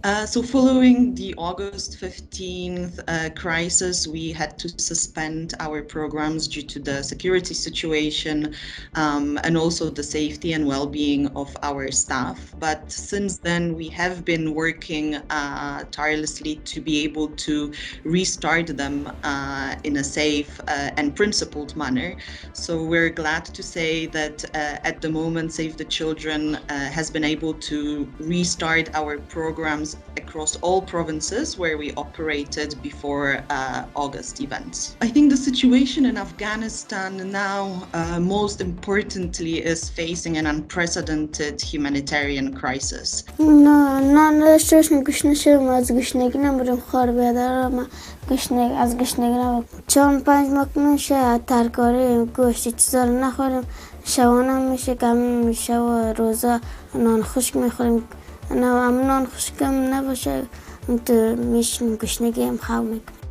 So following the August 15th crisis, we had to suspend our programs due to the security situation and also the safety and well-being of our staff. But since then, we have been working tirelessly to be able to restart them in a safe and principled manner. So we're glad to say that at the moment, Save the Children has been able to restart our programs across all provinces where we operated before August events. I think the situation in Afghanistan now, most importantly, is facing an unprecedented humanitarian crisis.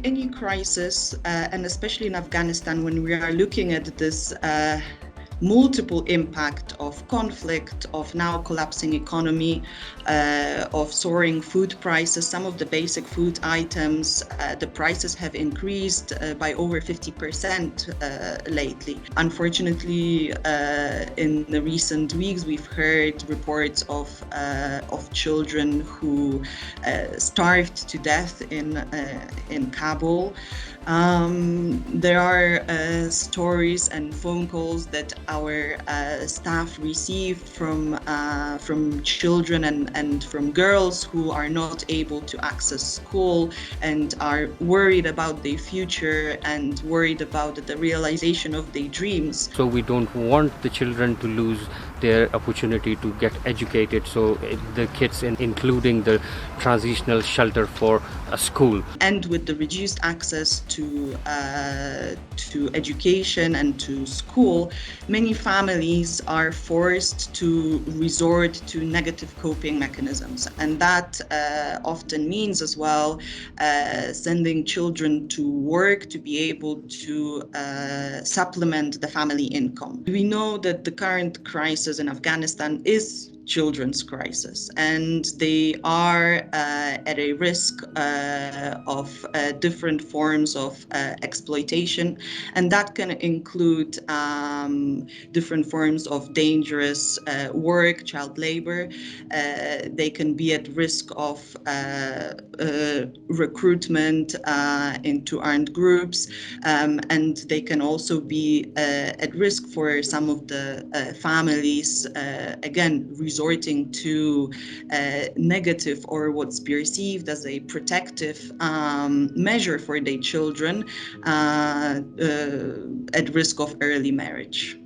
Any crisis, and especially in Afghanistan, when we are looking at this multiple impact of conflict, of now collapsing economy, of soaring food prices. Some of the basic food items, the prices have increased by over 50% lately. Unfortunately, in the recent weeks, we've heard reports of children who starved to death in Kabul. There are stories and phone calls that our staff receive from children and from girls who are not able to access school and are worried about their future and worried about the realization of their dreams. So we don't want the children to lose their opportunity to get educated, so the kids, including the transitional shelter for a school. And with the reduced access to education and to school, many families are forced to resort to negative coping mechanisms, and that often means as well sending children to work to be able to supplement the family income. We know that the current crisis in Afghanistan is children's crisis, and they are at a risk of different forms of exploitation, and that can include different forms of dangerous work, child labor. They can be at risk of recruitment into armed groups, and they can also be at risk for some of the families, again, resorting to negative or what's perceived as a protective measure for their children at risk of early marriage.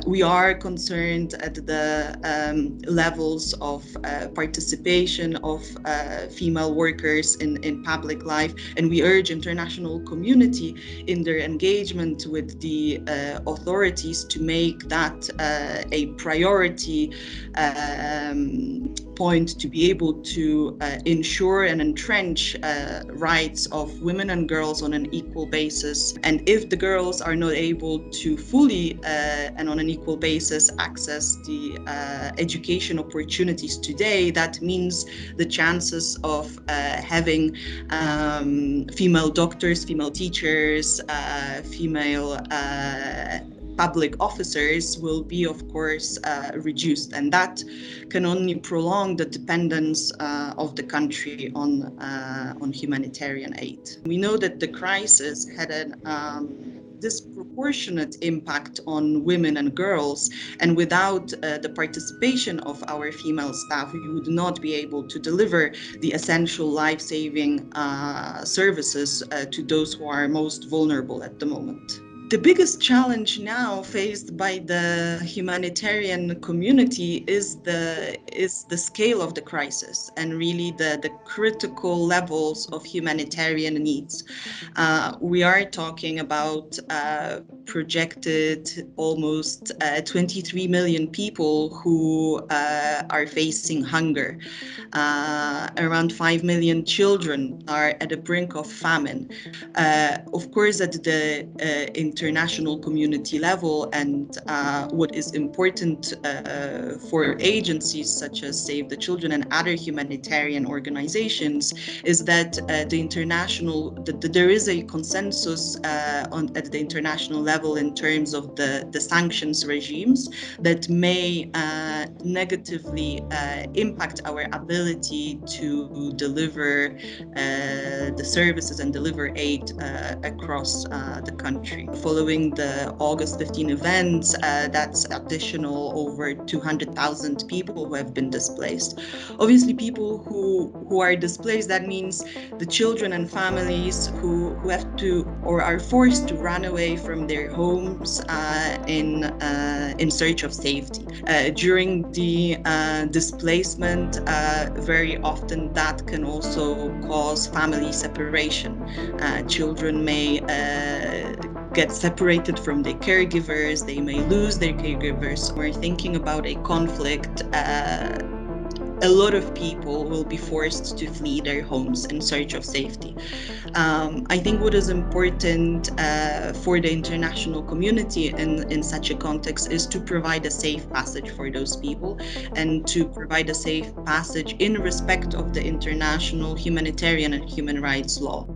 We are concerned at the levels of participation of female workers in public life, and we urge international community in their engagement with the authorities to make that a priority point, to be able to ensure and entrench rights of women and girls on an equal basis. And if the girls are not able to fully and on an equal basis access the education opportunities today, that means the chances of having female doctors, female teachers, female public officers will be, of course, reduced, and that can only prolong the dependence of the country on humanitarian aid. We know that the crisis had a disproportionate impact on women and girls, and without the participation of our female staff, we would not be able to deliver the essential life-saving services to those who are most vulnerable at the moment. The biggest challenge now faced by the humanitarian community is the scale of the crisis and really the critical levels of humanitarian needs. We are talking about projected almost 23 million people who are facing hunger. Around 5 million children are at the brink of famine. Of course, at the international community level, and what is important for agencies such as Save the Children and other humanitarian organizations is that there is a consensus at the international level in terms of the sanctions regimes that may negatively impact our ability to deliver the services and deliver aid across the country. Following the August 15 events, that's additional over 200,000 people who have been displaced. Obviously, people who are displaced, that means the children and families who have to or are forced to run away from their homes in search of safety. During the displacement, very often that can also cause family separation. Children may get separated from their caregivers, they may lose their caregivers. We're thinking about a conflict. A lot of people will be forced to flee their homes in search of safety. I think what is important for the international community in such a context is to provide a safe passage for those people and to provide a safe passage in respect of the international humanitarian and human rights law.